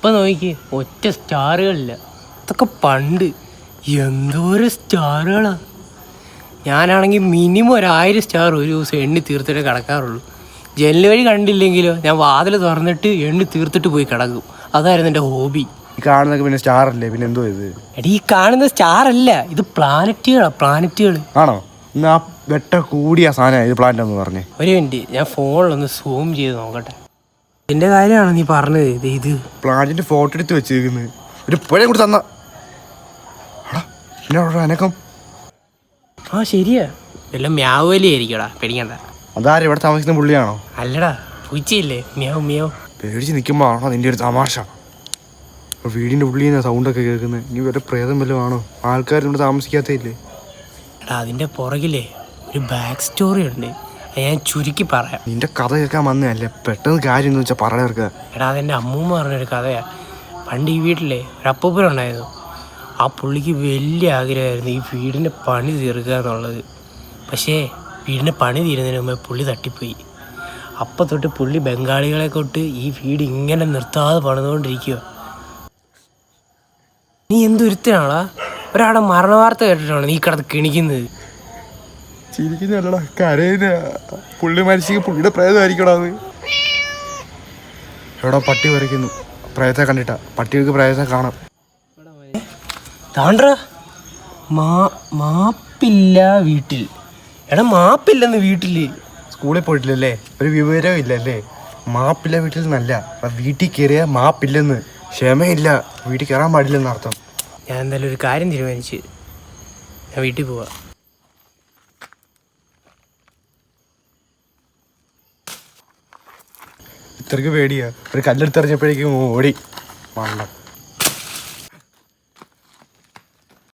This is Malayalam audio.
ഇപ്പം നോക്കി ഒറ്റ സ്റ്റാറുകളില്ല. അതൊക്കെ പണ്ട് എന്തോരം സ്റ്റാറുകളാണ്. ഞാനാണെങ്കിൽ മിനിമം 1000 സ്റ്റാർ ഒരു ദിവസം എണ്ണി തീർത്തിട്ടേ കിടക്കാറുള്ളൂ. ജനൽ വഴി കണ്ടില്ലെങ്കിലോ ഞാൻ വാതിൽ തുറന്നിട്ട് എണ്ണി തീർത്തിട്ട് പോയി കിടക്കും. അതായിരുന്നു എൻ്റെ ഹോബി. ഈ കാണുന്നതൊക്കെ പിന്നെ സ്റ്റാർ അല്ലേ? പിന്നെ എന്തോ ഇത്? എടീ, ഈ കാണുന്ന സ്റ്റാർ അല്ല, ഇത് പ്ലാനറ്റുകളാണ്. പ്ലാനറ്റുകൾ ആണോ? ഇന്ന് ആ വെട്ട കൂടിയ സാധനം ഇത് പ്ലാന്റ് എന്ന് പറഞ്ഞേ. ഒരു മിനിറ്റ്, ഞാൻ ഫോണിലൊന്ന് സൂം ചെയ്ത് നോക്കട്ടെ. ഇതിൻ്റെ കാര്യമാണോ നീ പറഞ്ഞത്? ഇത് പ്ലാന്റിന്റെ ഫോട്ടോ എടുത്ത് വെച്ചേക്കുന്നത്. ഒരു പുഴ കൂടി തന്ന അനക്കം. ആ ശരിയാ, എല്ലാം മ്യാവലി ആയിരിക്കടാ, പേടിക്കണ്ട. അതാരും ഇവിടെ താമസിക്കുന്ന പുള്ളിയാണോ? അല്ലടാ, പൂച്ചയില്ലേ, മ്യാവ് മ്യാവ്. പേടിച്ച് നിൽക്കുമ്പോൾ ആണോ നിന്റെ ഒരു തമാശ? വീടിൻ്റെ ഉള്ളിൽ നിന്ന് സൗണ്ടൊക്കെ കേൾക്കുന്നത്. ഇനി വരെ പ്രേതം വല്ലതും ആണോ? ആൾക്കാരിവിടെ താമസിക്കാത്തയില്ലേ? എടാ, അതിൻ്റെ പുറകിലേ ഒരു ബാക്ക് സ്റ്റോറി ഉണ്ട്. ഞാൻ ചുരുക്കി പറയാം. നിന്റെ കഥ കേൾക്കാൻ വന്നതല്ലേ, പെട്ടെന്ന് കാര്യം എന്ന് വെച്ചാൽ പറയവർക്ക്. എടാ, അതെൻ്റെ അമ്മൂമ്മ പറഞ്ഞൊരു കഥയാണ്. പണ്ട് ഈ വീട്ടിലെ ഒരു അപ്പൂപ്പനുണ്ടായിരുന്നു. ആ പുള്ളിക്ക് വലിയ ആഗ്രഹമായിരുന്നു ഈ വീടിൻ്റെ പണി തീർക്കുക എന്നുള്ളത്. പക്ഷേ വീടിൻ്റെ പണി തീരുന്നതിന് മുമ്പേ പുള്ളി തട്ടിപ്പോയി. അപ്പം തൊട്ട് പുള്ളി ബംഗാളികളെ തൊട്ട് ഈ വീട് ഇങ്ങനെ നിർത്താതെ പണിതുകൊണ്ടിരിക്കുക. നീ എന്തൊരുത്തനാണോ? ഒരാളുടെ മരണ വാർത്ത കേട്ടിട്ടാണ് നീ കിടന്ന് കിണിക്കുന്നത്. ചിരിക്കുന്നല്ലടാ, കരയുന്ന. പുള്ളി മരിച്ചെങ്കിൽ പുള്ളിയുടെ പ്രേതമായിരിക്കടാ അത്. എവിടെ പട്ടി വരയ്ക്കുന്നു. പ്രേതത്തെ കണ്ടിട്ടാ. പട്ടികൾക്ക് പ്രേതത്തെ കാണാം. താണ്ട്ര മാപ്പില്ല വീട്ടിൽ. എടാ, മാപ്പില്ലെന്ന് വീട്ടിൽ. സ്കൂളിൽ പോയിട്ടില്ലല്ലേ? ഒരു വിവരവും ഇല്ലല്ലേ? മാപ്പില്ല വീട്ടിൽ നിന്നല്ല, വീട്ടിൽ കയറിയ മാപ്പില്ലെന്ന്. ക്ഷമയില്ല, വീട്ടിൽ കയറാൻ പാടില്ലെന്ന് അർത്ഥം. ഞാൻ എന്തായാലും ഒരു കാര്യം തീരുമാനിച്ച്, ഞാൻ വീട്ടിൽ പോവാ. ഇത്രയ്ക്ക് പേടിയാ? ഒരു കല്ലെടുത്തെറിഞ്ഞപ്പോഴേക്കും ഓടി.